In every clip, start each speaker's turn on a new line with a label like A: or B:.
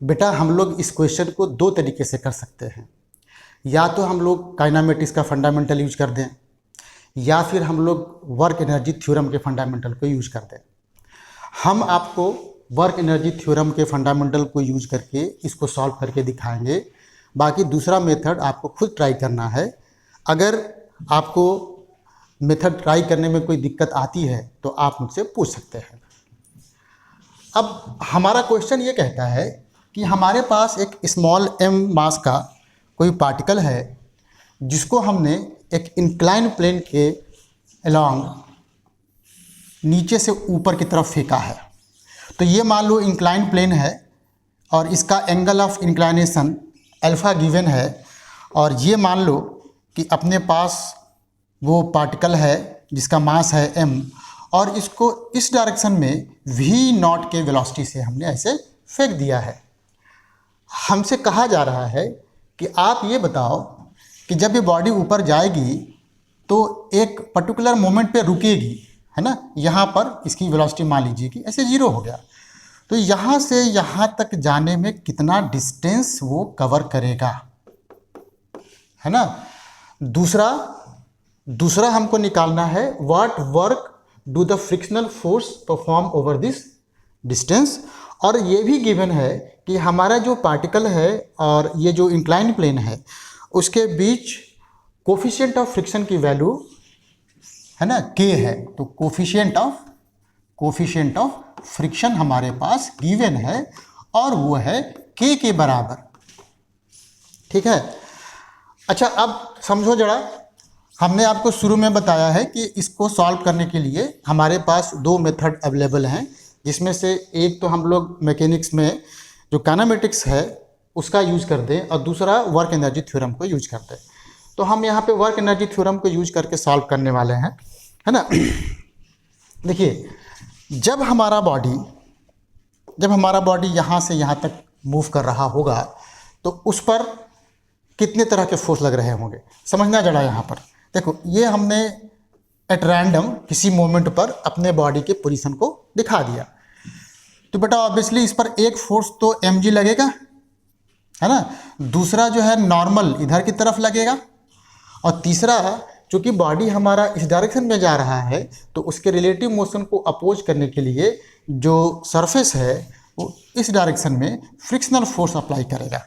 A: बेटा हम लोग इस क्वेश्चन को दो तरीके से कर सकते हैं। या तो हम लोग काइनेमेटिक्स का फंडामेंटल यूज कर दें, या फिर हम लोग वर्क एनर्जी थ्योरम के फंडामेंटल को यूज कर दें। हम आपको वर्क एनर्जी थ्योरम के फंडामेंटल को यूज करके इसको सॉल्व करके दिखाएंगे। बाकी दूसरा मेथड आपको खुद ट्राई करना है। अगर आपको मेथड ट्राई करने में कोई दिक्कत आती है तो आप मुझसे पूछ सकते हैं। अब हमारा क्वेश्चन ये कहता है कि हमारे पास एक स्मॉल m मास का कोई पार्टिकल है जिसको हमने एक इंक्लाइन प्लेन के अलोंग नीचे से ऊपर की तरफ फेंका है। तो ये मान लो इंक्लाइन प्लेन है और इसका angle of inclination alpha given है, और ये मान लो कि अपने पास वो पार्टिकल है जिसका मास है m, और इसको इस डायरेक्शन में v0 के वेलोसिटी से हमने ऐसे फेंक दिया है। हमसे कहा जा रहा है कि आप ये बताओ कि जब ये बॉडी ऊपर जाएगी तो एक पर्टिकुलर मोमेंट पे रुकेगी, है ना। यहाँ पर इसकी वेलोसिटी मान लीजिए कि ऐसे 0 हो गया, तो यहाँ से यहाँ तक जाने में कितना डिस्टेंस वो कवर करेगा, है ना। दूसरा हमको निकालना है what work do the frictional force perform over this distance. और ये भी गिवन है कि हमारा जो पार्टिकल है और ये जो इंक्लाइन प्लेन है उसके बीच कोफिशिएंट ऑफ फ्रिक्शन की वैल्यू है ना k है। तो कोफिशिएंट ऑफ फ्रिक्शन हमारे पास गिवन है और वो है k के बराबर, ठीक है। अच्छा अब समझो जरा, हमने आपको शुरू में बताया है कि इसको सॉल्व करने के लिए हमारे पास दो मेथड अवेलेबल हैं, जिसमें से एक तो हम लोग मैकेनिक्स में जो काइनेमेटिक्स है उसका यूज कर दें और दूसरा वर्क एनर्जी थ्योरम को यूज करते हैं। तो हम यहाँ पे वर्क एनर्जी थ्योरम को यूज करके सॉल्व करने वाले हैं, है ना। देखिए, जब हमारा बॉडी यहाँ से यहाँ तक मूव कर रहा होगा तो उस पर कितने तरह के फोर्स लग रहे होंगे, समझना जरा। यहाँ पर देखो, ये हमने एट रैंडम किसी मोमेंट पर अपने बॉडी के पोजीशन को दिखा दिया, तो बेटा ऑब्वियसली इस पर एक फोर्स तो mg लगेगा, है ना। दूसरा जो है नॉर्मल इधर की तरफ लगेगा, और तीसरा चूँकि बॉडी हमारा इस डायरेक्शन में जा रहा है तो उसके रिलेटिव मोशन को अपोज करने के लिए जो सरफेस है वो इस डायरेक्शन में फ्रिक्शनल फोर्स अप्लाई करेगा।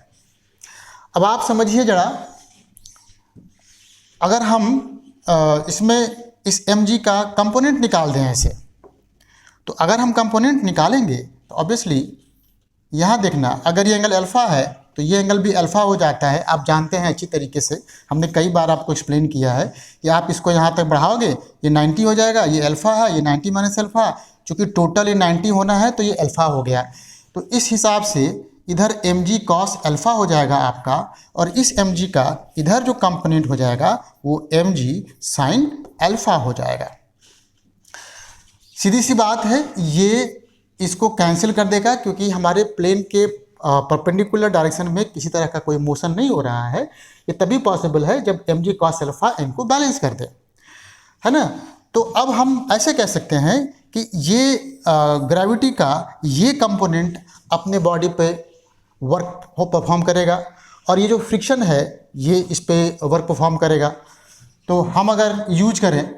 A: अब आप समझिए जरा, अगर हम इसमें इस mg का कंपोनेंट निकाल दें ऐसे, तो अगर हम कंपोनेंट निकालेंगे तो ऑब्वियसली यहाँ देखना, अगर ये एंगल अल्फ़ा है तो ये एंगल भी अल्फ़ा हो जाता है। आप जानते हैं अच्छी तरीके से, हमने कई बार आपको एक्सप्लेन किया है कि आप इसको यहाँ तक बढ़ाओगे ये 90 हो जाएगा, ये अल्फ़ा है, ये 90 माइनस अल्फ़ा, चूँकि टोटल ये 90 होना है तो ये अल्फ़ा हो गया। तो इस हिसाब से इधर mg cos अल्फ़ा हो जाएगा आपका, और इस mg का इधर जो कंपोनेंट हो जाएगा वो mg sin अल्फ़ा हो जाएगा। सीधी सी बात है, ये इसको कैंसिल कर देगा क्योंकि हमारे प्लेन के परपेंडिकुलर डायरेक्शन में किसी तरह का कोई मोशन नहीं हो रहा है। ये तभी पॉसिबल है जब mg cos अल्फ़ा m को बैलेंस कर दे, है ना। तो अब हम ऐसे कह सकते हैं कि ये ग्रेविटी का ये कंपोनेंट अपने बॉडी पे वर्क परफॉर्म करेगा, और ये जो फ्रिक्शन है ये इस पे वर्क परफॉर्म करेगा। तो हम अगर यूज करें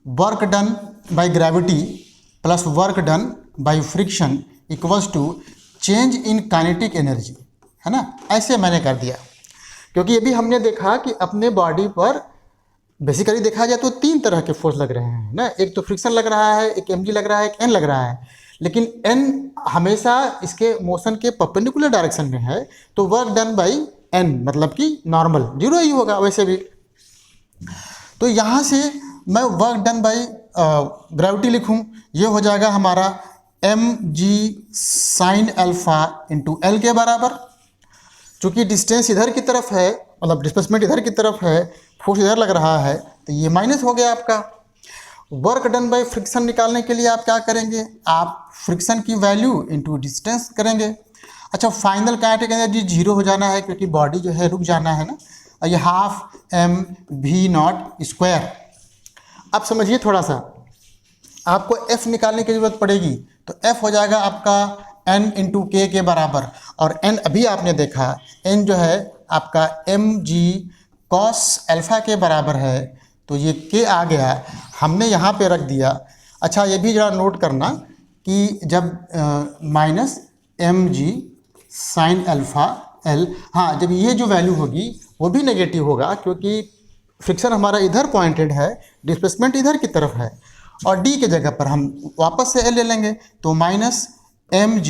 A: work done by gravity plus work done by friction equals to change in kinetic energy, है ना। ऐसे मैंने कर दिया क्योंकि ये भी हमने देखा कि अपने बॉडी पर बेसिकली देखा जाए तो तीन तरह के फोर्स लग रहे हैं ना। एक तो फ्रिक्शन लग रहा है, एक mg लग रहा है, एक n लग रहा है, लेकिन n हमेशा इसके मोशन के परपेंडिकुलर डायरेक्शन में है, तो वर्क डन बाय n मतलब कि नॉर्मल 0 ही होगा वैसे भी। तो यहाँ से मैं वर्क डन बाय ग्रेविटी लिखूँ, ये हो जाएगा हमारा mg sin alpha into L के बराबर। चूँकि डिस्टेंस इधर की तरफ है, मतलब डिस्प्लेसमेंट इधर की तरफ है, फोर्स इधर लग रहा है, तो ये माइनस हो गया आपका। वर्क डन बाय फ्रिक्शन निकालने के लिए आप क्या करेंगे, आप फ्रिक्शन की वैल्यू इंटू डिस्टेंस करेंगे। अच्छा, फाइनल काइनेटिक एनर्जी 0 हो जाना है क्योंकि बॉडी जो है रुक जाना है ना, और ये हाफ mv0 स्क्वायर। अब समझिए थोड़ा सा, आपको f निकालने की ज़रूरत पड़ेगी, तो f हो जाएगा आपका n इंटू के बराबर, और n अभी आपने देखा n जो है आपका mg cos अल्फ़ा के बराबर है, तो ये k आ गया, हमने यहाँ पे रख दिया। अच्छा ये भी जरा नोट करना कि जब minus mg sine alpha l, हाँ जब ये जो वैल्यू होगी वो भी नेगेटिव होगा, क्योंकि फ्रिक्शन हमारा इधर पॉइंटेड है, डिस्प्लेसमेंट इधर की तरफ है, और d के जगह पर हम वापस से l ले लेंगे, तो माइनस mg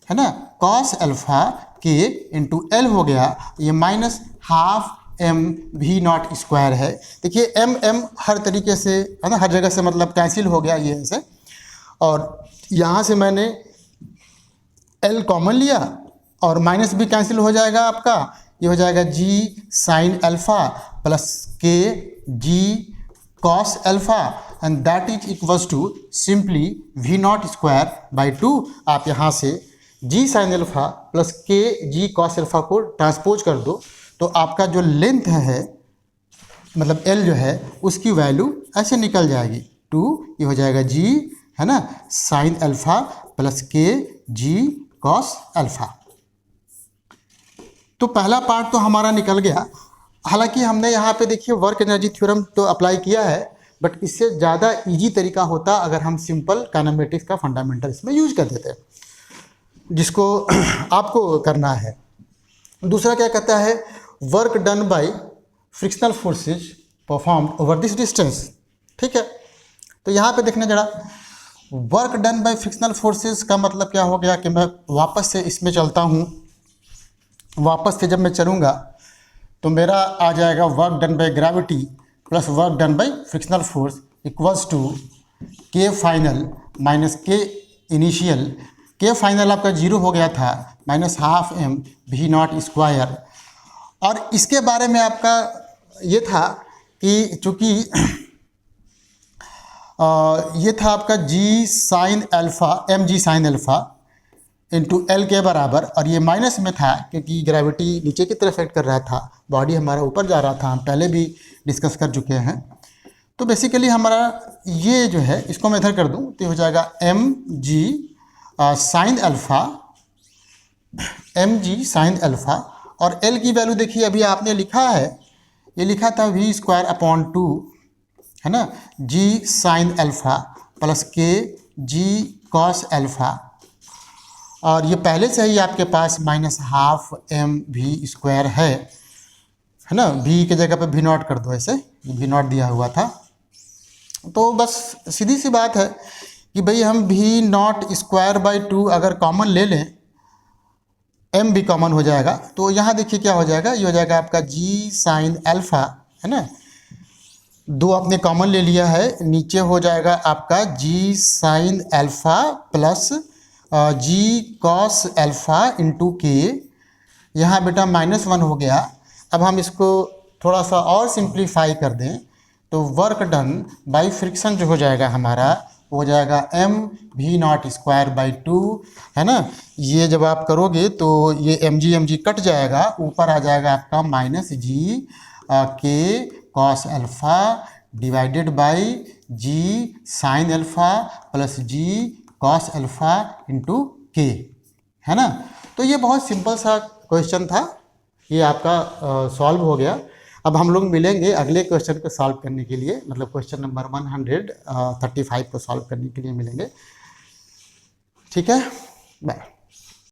A: है ना cos अल्फ़ा के इंटू एल हो गया, ये माइनस हाफ एम भी नॉट स्क्वायर है। देखिए m हर तरीके से है ना, हर जगह से मतलब कैंसिल हो गया ये ऐसे, और यहाँ से मैंने l कॉमन लिया और माइनस भी कैंसिल हो जाएगा आपका, ये हो जाएगा g sine alpha plus k g cos alpha, and that is equals to simply v naught square by 2। आप यहाँ से g sine alpha plus k g cos alpha को ट्रांसपोज कर दो, तो आपका जो लेंथ है मतलब l जो है उसकी वैल्यू ऐसे निकल जाएगी 2, ये हो जाएगा g है ना sign alpha plus k g cos alpha. तो पहला पार्ट तो हमारा निकल गया। हालांकि हमने यहाँ पे देखिए वर्क एनर्जी थ्योरम तो अप्लाई किया है, बट इससे ज़्यादा इजी तरीका होता अगर हम सिंपल काइनेमेटिक्स का फंडामेंटल इसमें यूज कर देते, जिसको आपको करना है। दूसरा क्या कहता है, work done by frictional forces performed over this distance. ठीक है, तो यहाँ पे देखने जरा, work done by frictional forces का मतलब क्या हो गया कि मैं वापस से इसमें चलता हूँ, वापस से जब मैं चलूँगा तो मेरा आ जाएगा work done by gravity plus work done by frictional force equals to K final minus K initial. K final आपका 0 हो गया था, माइनस हाफ एम भी नॉट स्क्वायर। और इसके बारे में आपका ये था कि चूँकि ये था आपका G sine alpha M G sine alpha into L के बराबर, और ये माइनस में था क्योंकि ग्रेविटी नीचे की तरफ एक्ट कर रहा था, बॉडी हमारा ऊपर जा रहा था, हम पहले भी डिस्कस कर चुके हैं। तो बेसिकली हमारा ये जो है इसको मैं इधर कर दूं तो हो जाएगा एम जी sine alpha, M G sine alpha, और एल की वैल्यू देखिए अभी आपने लिखा है, ये लिखा था वी स्क्वायर अपॉन 2 है ना, जी साइन अल्फ़ा प्लस के जी कॉस अल्फ़ा, और ये पहले से ही आपके पास माइनस हाफ एम भी स्क्वायर है ना, भी के जगह पे भी नॉट कर दो, ऐसे भी नॉट दिया हुआ था। तो बस सीधी सी बात है कि भाई हम भी नॉट स्क्वायर बाई 2 अगर कॉमन ले लें, एम भी कॉमन हो जाएगा, तो यहाँ देखिए क्या हो जाएगा, ये हो जाएगा आपका जी साइन अल्फ़ा है ना, 2 आपने कॉमन ले लिया है, नीचे हो जाएगा आपका G sine alpha plus g cos alpha into के, यहाँ बेटा -1 हो गया। अब हम इसको थोड़ा सा और सिंप्लीफाई कर दें तो वर्क डन बाई फ्रिक्शन जो हो जाएगा हमारा वो हो जाएगा एम भी नॉट स्क्वायर बाई 2 है ना। ये जब आप करोगे तो ये एम जी कट जाएगा, ऊपर आ जाएगा आपका minus g k cos alpha divided by g sine alpha plus g cos alpha into k, है ना। तो ये बहुत सिंपल सा क्वेश्चन था, ये आपका सॉल्व हो गया। अब हम लोग मिलेंगे अगले क्वेश्चन को सॉल्व करने के लिए, मतलब क्वेश्चन नंबर 135 को सॉल्व करने के लिए मिलेंगे। ठीक है, बाय।